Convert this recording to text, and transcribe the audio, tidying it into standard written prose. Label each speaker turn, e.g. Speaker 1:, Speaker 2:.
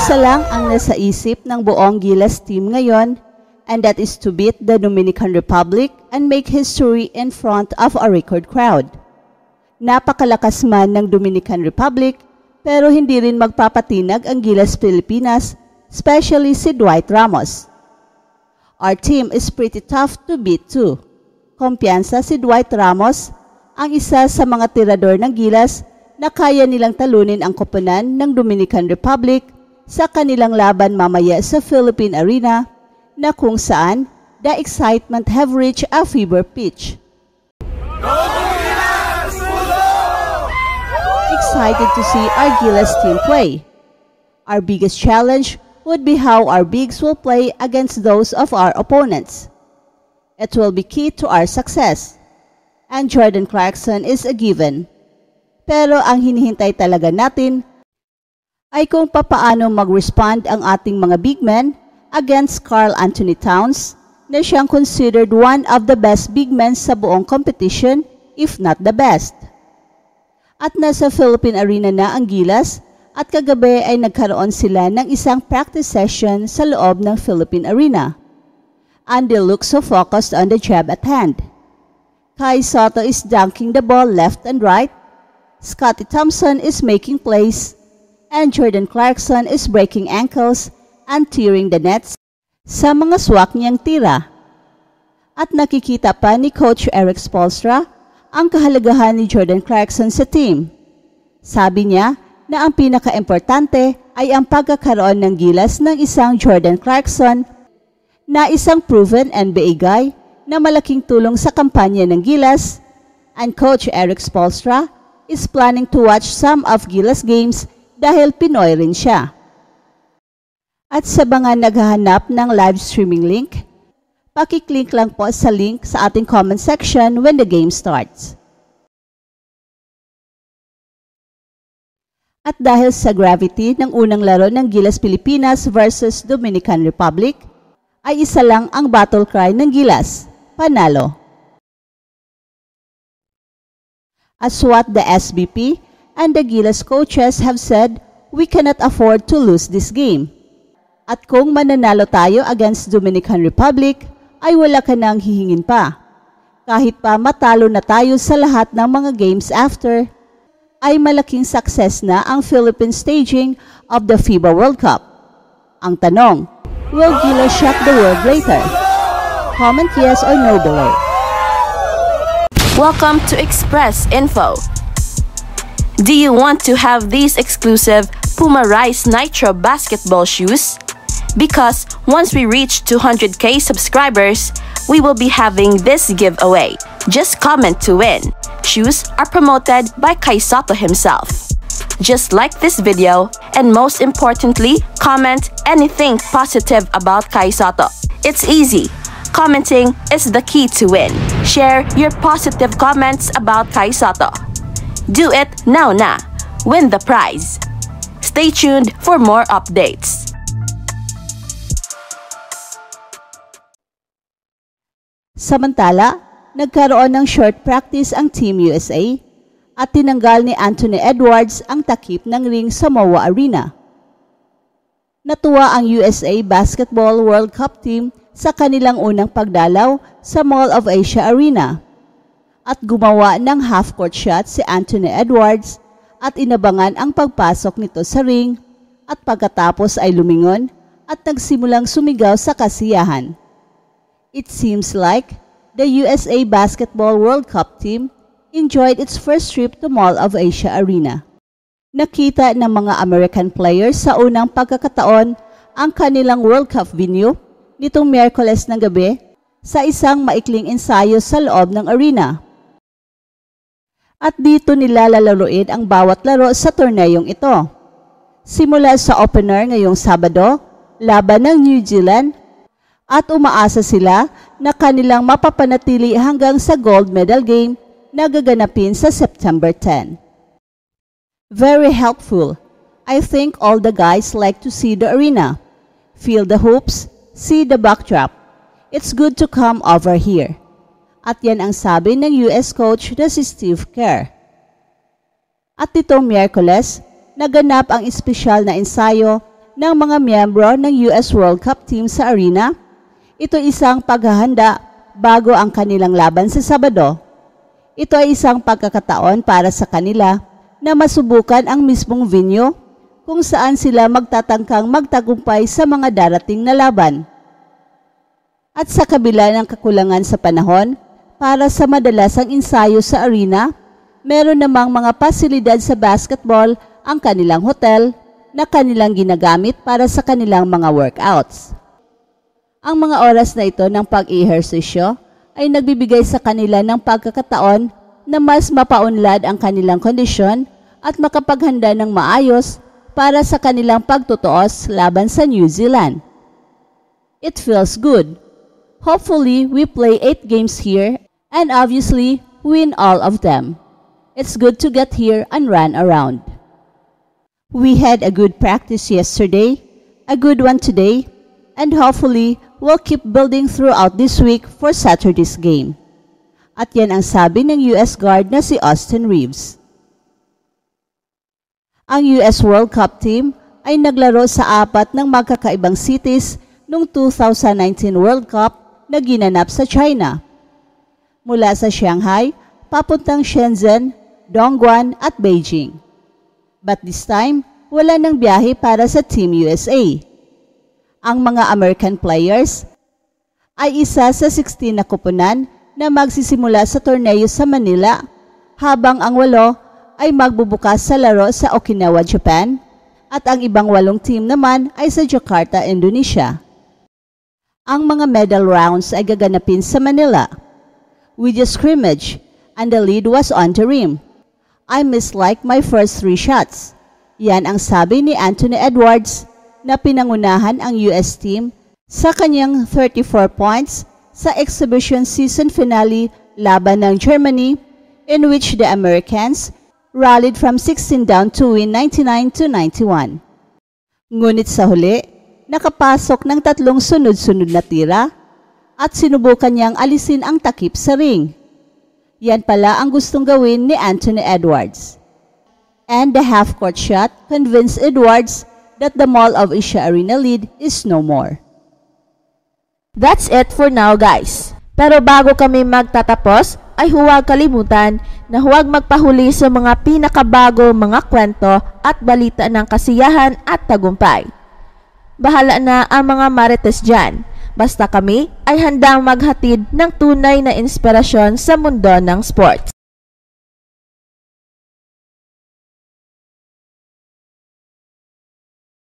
Speaker 1: Isa lang ang nasa isip ng buong Gilas team ngayon, and that is to beat the Dominican Republic and make history in front of a record crowd. Napakalakas man ng Dominican Republic, pero hindi rin magpapatinag ang Gilas Pilipinas, especially si Dwight Ramos. Our team is pretty tough to beat too. Kumpiyansa si Dwight Ramos, ang isa sa mga tirador ng Gilas na kaya nilang talunin ang koponan ng Dominican Republic sa kanilang laban mamaya sa Philippine Arena, na kung saan the excitement have reached a fever pitch. Excited to see our Gilas team play. Our biggest challenge would be how our bigs will play against those of our opponents. It will be key to our success. And Jordan Clarkson is a given. Pero ang hinihintay talaga natin ay kung papaano mag-respond ang ating mga big men against Karl Anthony Towns, na siyang considered one of the best big men sa buong competition, if not the best. At nasa Philippine Arena na ang Gilas, at kagabi ay nagkaroon sila ng isang practice session sa loob ng Philippine Arena. And they look so focused on the job at hand. Kai Sotto is dunking the ball left and right, Scotty Thompson is making plays, and Jordan Clarkson is breaking ankles and tearing the nets sa mga swak niyang tira. At nakikita pa ni Coach Eric Spoelstra ang kahalagahan ni Jordan Clarkson sa team. Sabi niya na ang pinaka-importante ay ang pagkakaroon ng Gilas ng isang Jordan Clarkson na isang proven NBA guy na malaking tulong sa kampanya ng Gilas, and Coach Eric Spoelstra is planning to watch some of Gilas games dahil Pinoy rin siya. At sa mga naghahanap ng live streaming link, pakiclick lang po sa link sa ating comment section when the game starts. At dahil sa gravity ng unang laro ng Gilas Pilipinas versus Dominican Republic, ay isa lang ang battle cry ng Gilas: panalo. As what the SBP and the Gilas coaches have said, we cannot afford to lose this game. At kung mananalo tayo against Dominican Republic, ay wala ka nang hihingin pa. Kahit pa matalo na tayo sa lahat ng mga games after, ay malaking success na ang Philippine staging of the FIBA World Cup. Ang tanong, will Gilas shock the world later? Comment yes or no below.
Speaker 2: Welcome to Express Info. Do you want to have these exclusive Puma Rise Nitro basketball shoes? Because once we reach 200k subscribers, we will be having this giveaway. Just comment to win. Shoes are promoted by Kai Sotto himself. Just like this video, and most importantly, comment anything positive about Kai Sotto. It's easy. Commenting is the key to win. Share your positive comments about Kai Sotto. Do it now na. Win the prize. Stay tuned for more updates.
Speaker 1: Samantala, nagkaroon ng short practice ang Team USA at tinanggal ni Anthony Edwards ang takip ng ring sa MOA Arena. Natuwa ang USA Basketball World Cup team sa kanilang unang pagdalaw sa Mall of Asia Arena at gumawa ng half-court shot si Anthony Edwards at inabangan ang pagpasok nito sa ring at pagkatapos ay lumingon at nagsimulang sumigaw sa kasiyahan. It seems like the USA Basketball World Cup team enjoyed its first trip to Mall of Asia Arena. Nakita ng mga American players sa unang pagkakataon ang kanilang World Cup venue nitong Miyerkules ng gabi sa isang maikling ensayo sa loob ng arena. At dito nila lalaruin ang bawat laro sa torneyong ito. Simula sa opener ngayong Sabado, laban ng New Zealand, at umaasa sila na kanilang mapapanatili hanggang sa gold medal game na gaganapin sa September 10. Very helpful. I think all the guys like to see the arena, feel the hoops, see the backdrop. It's good to come over here. At yan ang sabi ng US coach na si Steve Kerr. At nitong Miyerkules, naganap ang espesyal na ensayo ng mga miyembro ng US World Cup team sa arena. Ito isang paghahanda bago ang kanilang laban sa Sabado. Ito ay isang pagkakataon para sa kanila na masubukan ang mismong venue kung saan sila magtatangkang magtagumpay sa mga darating na laban. At sa kabila ng kakulangan sa panahon para sa madalasang ensayo sa arena, meron namang mga pasilidad sa basketball ang kanilang hotel na kanilang ginagamit para sa kanilang mga workouts. Ang mga oras na ito ng pag-ehersisyo ay nagbibigay sa kanila ng pagkakataon na mas mapaunlad ang kanilang kondisyon at makapaghanda ng maayos para sa kanilang pagtutuos laban sa New Zealand. It feels good. Hopefully, we play 8 games here and obviously win all of them. It's good to get here and run around. We had a good practice yesterday, a good one today, and hopefully, we'll keep building throughout this week for Saturday's game. At yan ang sabi ng US guard na si Austin Reeves. Ang US World Cup team ay naglaro sa 4 ng magkakaibang cities noong 2019 World Cup na ginanap sa China. Mula sa Shanghai, papuntang Shenzhen, Dongguan at Beijing. But this time, wala nang biyahe para sa Team USA. Ang mga American players ay isa sa 16 na kupunan na magsisimula sa torneo sa Manila, habang ang 8 ay magbubukas sa laro sa Okinawa, Japan, at ang ibang 8 team naman ay sa Jakarta, Indonesia. Ang mga medal rounds ay gaganapin sa Manila. We just scrimmage, and the lead was on the rim. I mislike my first 3 shots. Yan ang sabi ni Anthony Edwards na pinangunahan ang US team sa kanyang 34 points sa exhibition season finale laban ng Germany, in which the Americans rallied from 16 down to win 99-91. Ngunit sa huli, nakapasok ng 3 sunod-sunod na tira at sinubukan niyang alisin ang takip sa ring. Yan pala ang gustong gawin ni Anthony Edwards. And the half-court shot convinced Edwards that the Mall of Asia Arena lead is no more.
Speaker 2: That's it for now, guys. Pero bago kami magtatapos, ay huwag kalimutan na huwag magpahuli sa mga pinakabago mga kwento at balita ng kasiyahan at tagumpay. Bahala na ang mga marites dyan. Basta kami ay handang maghatid ng tunay na inspirasyon sa mundo ng sports.